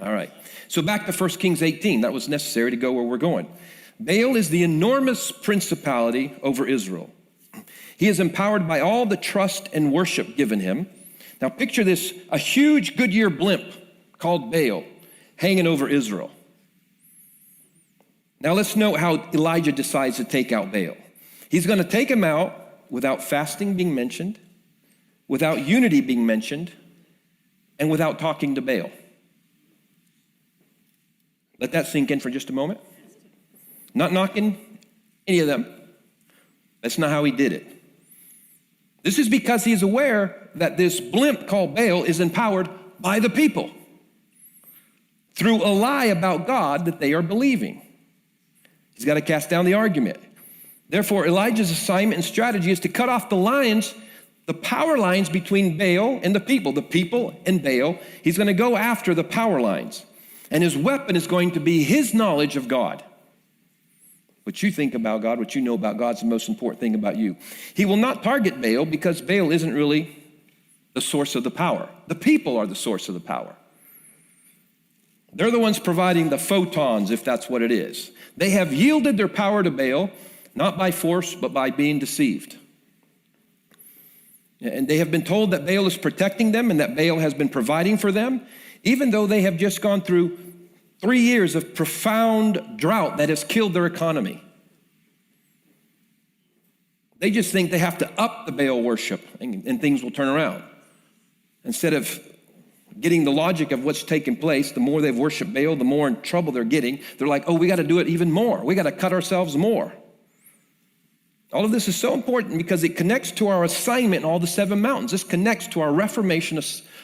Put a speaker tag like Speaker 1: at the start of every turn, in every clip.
Speaker 1: All right. So back to 1 Kings 18. That was necessary to go where we're going. Baal is the enormous principality over Israel. He is empowered by all the trust and worship given him. Now picture this, a huge Goodyear blimp called Baal hanging over Israel. Now let's note how Elijah decides to take out Baal. He's going to take him out without fasting being mentioned, without unity being mentioned, and without talking to Baal. Let that sink in for just a moment. Not knocking any of them. That's not how he did it. This is because he's aware that this blimp called Baal is empowered by the people through a lie about God that they are believing. He's got to cast down the argument. Therefore, Elijah's assignment and strategy is to cut off the lines, the power lines between Baal and the people and Baal. He's going to go after the power lines. And his weapon is going to be his knowledge of God. What you think about God, what you know about God is the most important thing about you. He will not target Baal because Baal isn't really the source of the power. The people are the source of the power. They're the ones providing the photons, if that's what it is. They have yielded their power to Baal, not by force, but by being deceived. And they have been told that Baal is protecting them and that Baal has been providing for them, even though they have just gone through 3 years of profound drought that has killed their economy. They just think they have to up the Baal worship and things will turn around. Instead of getting the logic of what's taking place, the more they've worshiped Baal, the more in trouble they're getting. They're like, oh, we got to do it even more. We got to cut ourselves more. All of this is so important because it connects to our assignment in all the 7 mountains. This connects to our Reformation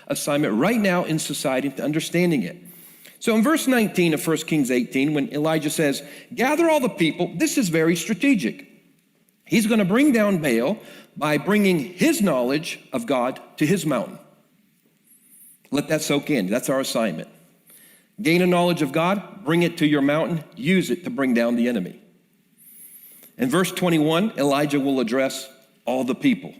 Speaker 1: assignment right now in society, to understanding it. So in verse 19 of 1 Kings 18, when Elijah says, gather all the people, this is very strategic. He's going to bring down Baal by bringing his knowledge of God to his mountain. Let that soak in. That's our assignment. Gain a knowledge of God, bring it to your mountain, use it to bring down the enemy. In verse 21, Elijah will address all the people.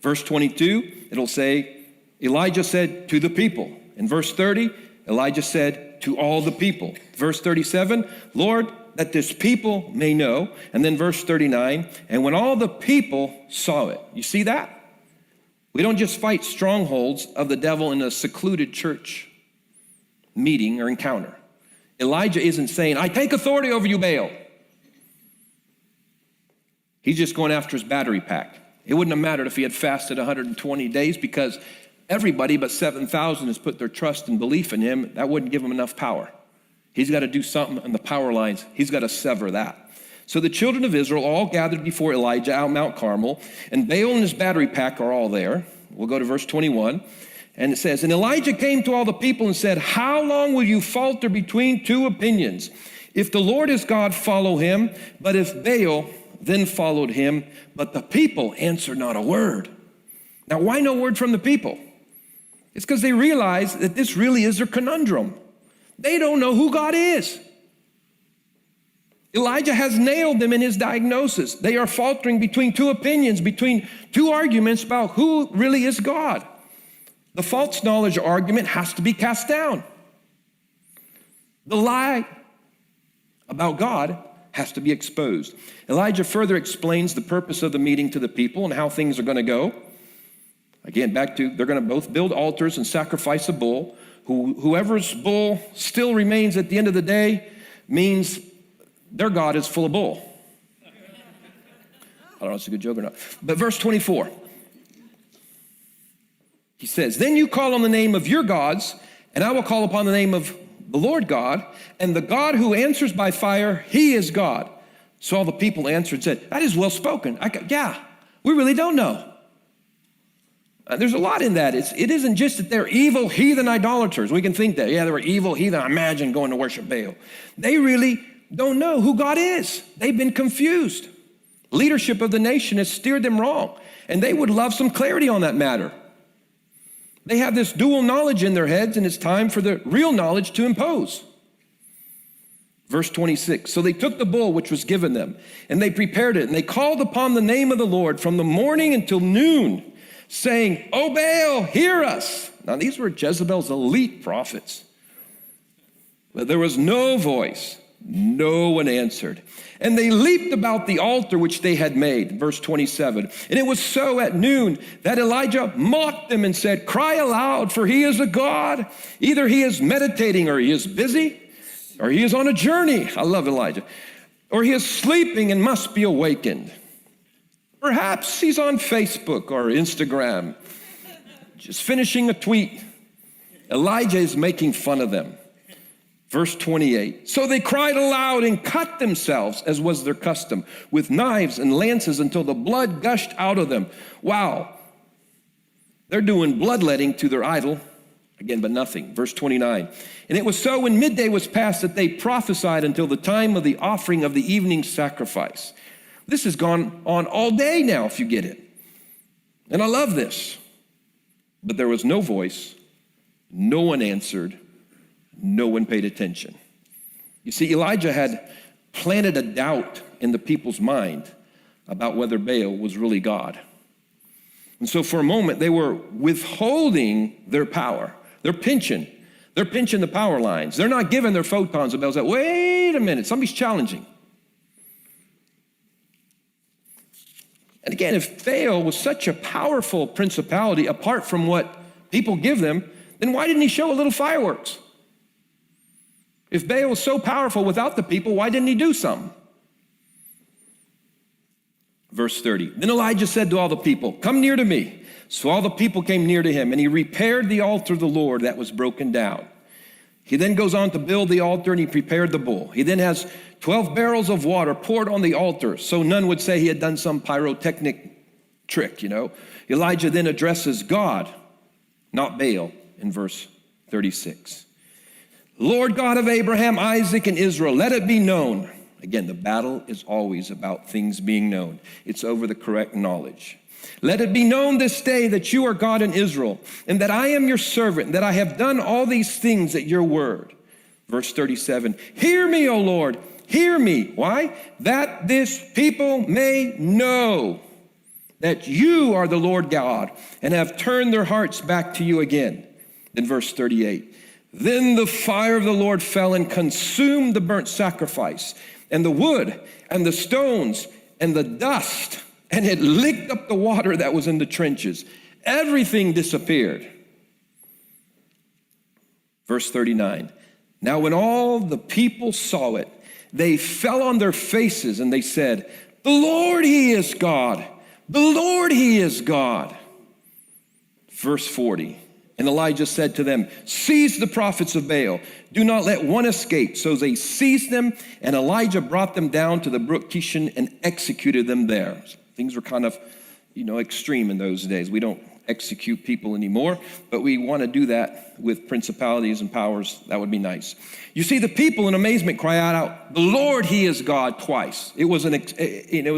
Speaker 1: Verse 22, it'll say, Elijah said to the people. In verse 30, Elijah said to all the people. Verse 37, Lord, that this people may know. And then verse 39, and when all the people saw it. You see that? We don't just fight strongholds of the devil in a secluded church meeting or encounter. Elijah isn't saying, I take authority over you, Baal. He's just going after his battery pack. It wouldn't have mattered if he had fasted 120 days because everybody but 7,000 has put their trust and belief in him. That wouldn't give him enough power. He's got to do something on the power lines. He's got to sever that. So the children of Israel all gathered before Elijah out Mount Carmel, and Baal and his battery pack are all there. We'll go to verse 21. And it says, and Elijah came to all the people and said, how long will you falter between 2 opinions? If the Lord is God, follow him. But if Baal, then followed him. But the people answered not a word. Now, why no word from the people? It's because they realize that this really is their conundrum. They don't know who God is. Elijah has nailed them in his diagnosis. They are faltering between 2 opinions, between 2 arguments about who really is God. The false knowledge argument has to be cast down. The lie about God has to be exposed. Elijah further explains the purpose of the meeting to the people and how things are going to go. Again, back to, they're going to both build altars and sacrifice a bull. Whoever's bull still remains at the end of the day means their God is full of bull. I don't know if it's a good joke or not. But verse 24, he says, then you call on the name of your gods, and I will call upon the name of the Lord God, and the God who answers by fire, he is God. So all the people answered and said, that is well spoken. Yeah, we really don't know. There's a lot in that. It isn't just that they're evil, heathen idolaters. We can think that, yeah, they were evil, heathen. Imagine going to worship Baal. They really don't know who God is. They've been confused. Leadership of the nation has steered them wrong, and they would love some clarity on that matter. They have this dual knowledge in their heads, and it's time for the real knowledge to impose. Verse 26, so they took the bull which was given them, and they prepared it, and they called upon the name of the Lord from the morning until noon, saying, O Baal, hear us. Now these were Jezebel's elite prophets But there was no voice. No one answered. And they leaped about the altar which they had made. Verse 27. And it was so at noon that Elijah mocked them and said, cry aloud, for he is a god. Either he is meditating, or he is busy, or he is on a journey. I love Elijah. Or he is sleeping and must be awakened. Perhaps he's on Facebook or Instagram, just finishing a tweet. Elijah is making fun of them. Verse 28, so they cried aloud and cut themselves, as was their custom, with knives and lances until the blood gushed out of them. Wow. They're doing bloodletting to their idol. Again, but nothing. Verse 29, and it was so when midday was past that they prophesied until the time of the offering of the evening sacrifice. This has gone on all day now, if you get it. And I love this. But there was no voice. No one answered. No one paid attention. You see, Elijah had planted a doubt in the people's mind about whether Baal was really God. And so for a moment, they were withholding their power. They're pinching the power lines. They're not giving their photons. Baal's like, wait a minute, somebody's challenging. And again, if Baal was such a powerful principality, apart from what people give them, then why didn't he show a little fireworks? If Baal was so powerful without the people, why didn't he do something? Verse 30, then Elijah said to all the people, come near to me. So all the people came near to him, and he repaired the altar of the Lord that was broken down. He then goes on to build the altar, and he prepared the bull. He then has 12 barrels of water poured on the altar, so none would say he had done some pyrotechnic trick, Elijah then addresses God, not Baal, in verse 36. Lord God of Abraham, Isaac, and Israel, let it be known. Again, the battle is always about things being known. It's over the correct knowledge. Let it be known this day that you are God in Israel, and that I am your servant, and that I have done all these things at your word. Verse 37, hear me, O Lord, hear me. Why? That this people may know that you are the Lord God, and have turned their hearts back to you again. Then verse 38, then the fire of the Lord fell and consumed the burnt sacrifice, and the wood, and the stones, and the dust, and it licked up the water that was in the trenches. Everything disappeared. Verse 39, now when all the people saw it, they fell on their faces, and they said, the Lord, he is God. The Lord, he is God. Verse 40, and Elijah said to them, seize the prophets of Baal. Do not let one escape. So they seized them, and Elijah brought them down to the brook Kishon and executed them there. Things were kind of, extreme in those days. We don't execute people anymore, but we want to do that with principalities and powers. That would be nice. You see, the people in amazement cry out, the Lord, he is God, twice. It was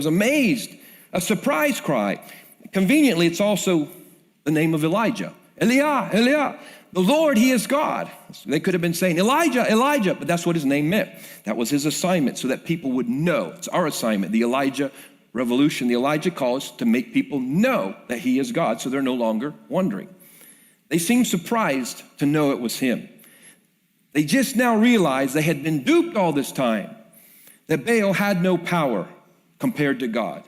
Speaker 1: amazed, a surprise cry. Conveniently, it's also the name of Elijah. Eliah, the Lord, he is God. They could have been saying, Elijah, but that's what his name meant. That was his assignment, so that people would know. It's our assignment, the Elijah revolution, the Elijah call is to make people know that he is God, so they're no longer wondering. They seemed surprised to know it was him. They just now realized they had been duped all this time, that Baal had no power compared to God.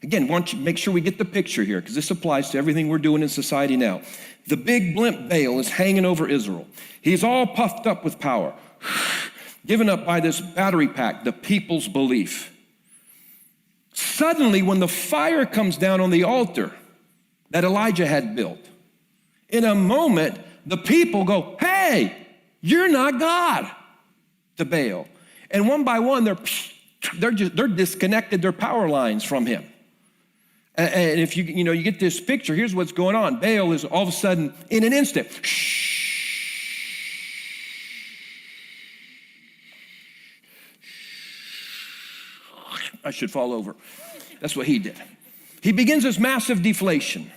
Speaker 1: Again, why don't you make sure we get the picture here, because this applies to everything we're doing in society now. The big blimp Baal is hanging over Israel. He's all puffed up with power, given up by this battery pack, the people's belief. Suddenly, when the fire comes down on the altar that Elijah had built, in a moment, the people go, hey, you're not God, to Baal. And one by one, they're disconnected their power lines from him. And if you get this picture, here's what's going on. Baal is all of a sudden, in an instant, I should fall over. That's what he did. He begins this massive deflation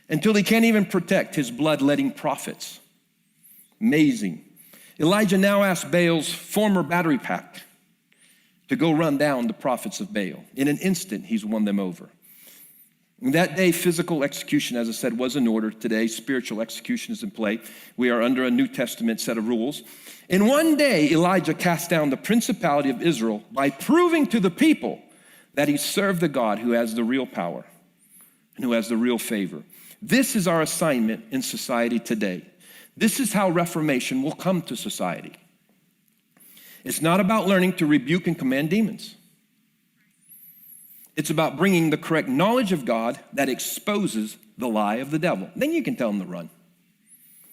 Speaker 1: until he can't even protect his bloodletting prophets. Amazing. Elijah now asks Baal's former battery pack to go run down the prophets of Baal. In an instant, he's won them over. In that day, physical execution, as I said, was in order. Today, spiritual execution is in play. We are under a New Testament set of rules. In one day, Elijah cast down the principality of Israel by proving to the people that he served the God who has the real power and who has the real favor. This is our assignment in society today. This is how reformation will come to society. It's not about learning to rebuke and command demons. It's about bringing the correct knowledge of God that exposes the lie of the devil. Then you can tell them to run.